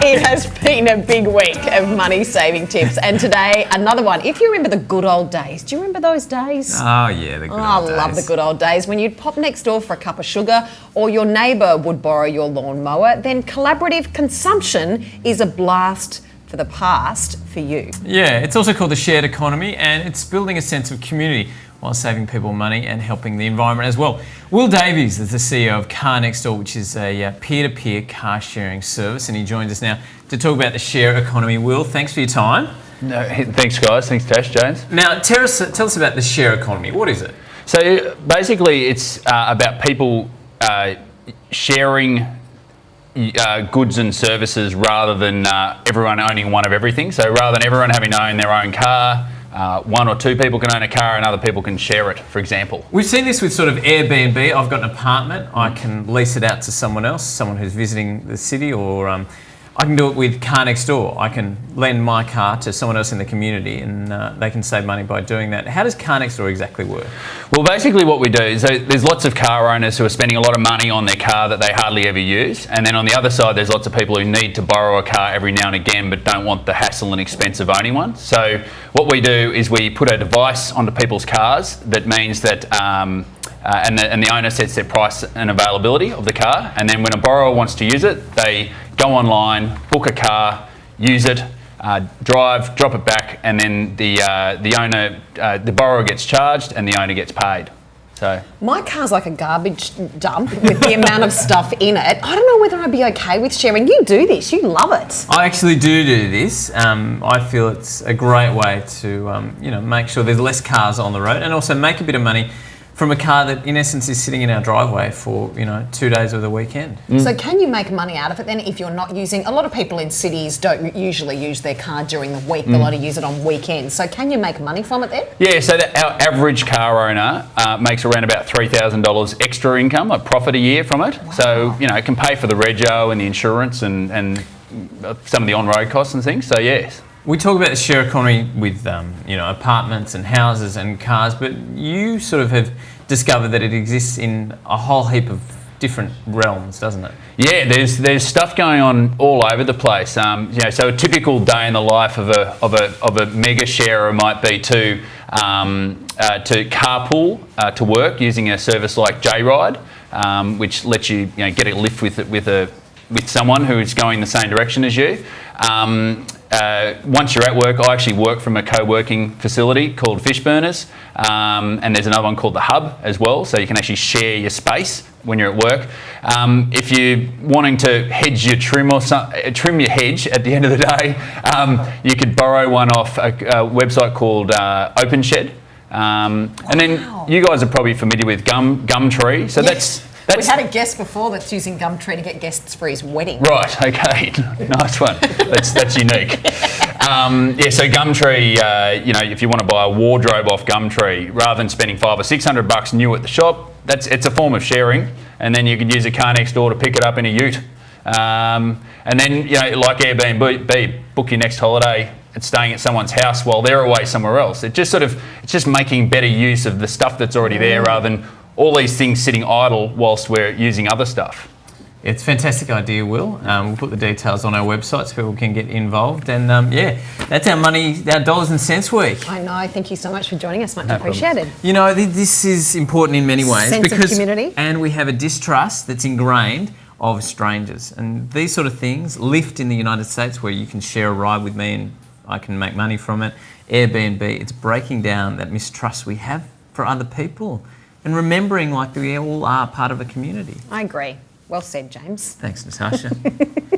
It has been a big week of money saving tips, and today another one. If you remember the good old days, do you remember those days? Oh yeah, the good old days. I love the good old days when you'd pop next door for a cup of sugar, or your neighbour would borrow your lawnmower. Then collaborative consumption is a blast for the past for you. Yeah, it's also called the shared economy, and it's building a sense of community while saving people money and helping the environment as well. Will Davies is the CEO of Car Next Door, which is a peer-to-peer car sharing service, and he joins us now to talk about the share economy. Will, thanks for your time. No, thanks guys, thanks Tash, James. Now, tell us about the share economy. What is it? So basically it's about people sharing goods and services rather than everyone owning one of everything. So rather than everyone having to own their own car, one or two people can own a car and other people can share it, for example. We've seen this with sort of Airbnb. I've got an apartment, I can lease it out to someone else, someone who's visiting the city, or I can do it with Car Next Door. I can lend my car to someone else in the community and they can save money by doing that. How does Car Next Door exactly work? Well, basically what we do is there's lots of car owners who are spending a lot of money on their car that they hardly ever use. And then on the other side, there's lots of people who need to borrow a car every now and again but don't want the hassle and expense of owning one. So what we do is we put a device onto people's cars that means that and the owner sets their price and availability of the car, and then when a borrower wants to use it, they go online, book a car, use it, drive, drop it back, and then the borrower gets charged and the owner gets paid. So my car's like a garbage dump with the amount of stuff in it. I don't know whether I'd be okay with sharing. You do this, you love it. I actually do this. I feel it's a great way to make sure there's less cars on the road and also make a bit of money from a car that in essence is sitting in our driveway for 2 days of the weekend. So can you make money out of it then if you're not using, a lot of people in cities don't usually use their car during the week, they'll only use it on weekends. So can you make money from it then? Yeah, so our average car owner makes around about $3,000 extra income, a profit a year from it. Wow. So, it can pay for the rego and the insurance and some of the on-road costs and things, so yes. We talk about the share economy with apartments and houses and cars, but you sort of have discovered that it exists in a whole heap of different realms, doesn't it? Yeah, there's stuff going on all over the place. So a typical day in the life of a mega sharer might be to carpool to work using a service like JRide, which lets you get a lift with someone who is going the same direction as you. Once you're at work, I actually work from a co-working facility called Fishburners, and there's another one called The Hub as well, so you can actually share your space when you're at work. If you're wanting to hedge your trim your hedge at the end of the day, you could borrow one off a website called OpenShed. And then you guys are probably familiar with Gumtree, so yes. We had a guest before that's using Gumtree to get guests for his wedding. Right, okay, nice one. That's unique. So Gumtree, if you want to buy a wardrobe off Gumtree, rather than spending $500 or $600 new at the shop, it's a form of sharing, and then you could use a Car Next Door to pick it up in a ute. And then, like Airbnb, book your next holiday and staying at someone's house while they're away somewhere else. It's just making better use of the stuff that's already there rather than all these things sitting idle whilst we're using other stuff. It's a fantastic idea, Will. We'll put the details on our website so people can get involved. And that's our dollars and cents week. I know. Thank you so much for joining us. Much appreciated. This is important in many ways. Sense of community. And we have a distrust that's ingrained of strangers. And these sort of things, Lyft in the United States, where you can share a ride with me and I can make money from it, Airbnb, it's breaking down that mistrust we have for other people. And remembering we all are part of a community. I agree. Well said, James. Thanks, Natasha.